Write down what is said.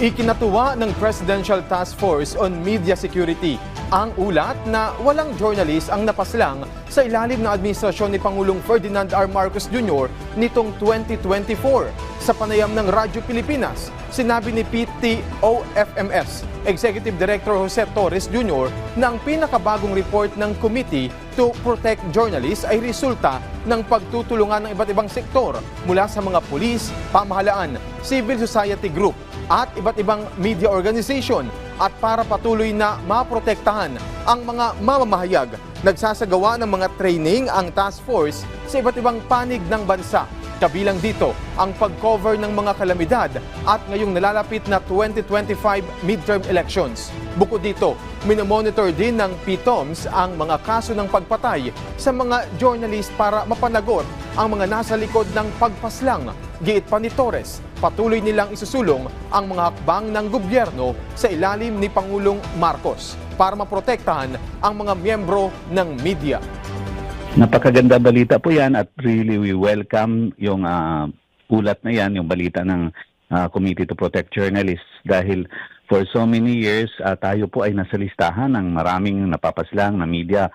Ikinatuwa ng Presidential Task Force on Media Security ang ulat na walang journalist ang napaslang sa ilalim ng administrasyon ni Pangulong Ferdinand R. Marcos Jr. nitong 2024 sa panayam ng Radyo Pilipinas. Sinabi ni PTOFMS Executive Director Jose Torres Jr. na ang pinakabagong report ng Committee to Protect Journalists ay resulta ng pagtutulungan ng iba't ibang sektor mula sa mga pulis, pamahalaan, civil society group at iba't ibang media organization at para patuloy na maprotektahan ang mga mamamahayag. Nagsasagawa ng mga training ang task force sa iba't ibang panig ng bansa. Kabilang dito ang pag-cover ng mga kalamidad at ngayong nalalapit na 2025 midterm elections. Bukod dito, minomonitor din ng PTOMS ang mga kaso ng pagpatay sa mga journalist para mapanagot ang mga nasa likod ng pagpaslang. Giit pa ni Torres, patuloy nilang isusulong ang mga hakbang ng gobyerno sa ilalim ni Pangulong Marcos para maprotektahan ang mga miyembro ng media. Napakaganda balita po yan at really we welcome yung ulat na yan, yung balita ng Committee to Protect Journalists dahil for so many years tayo po ay nasa listahan ng maraming napapaslang na media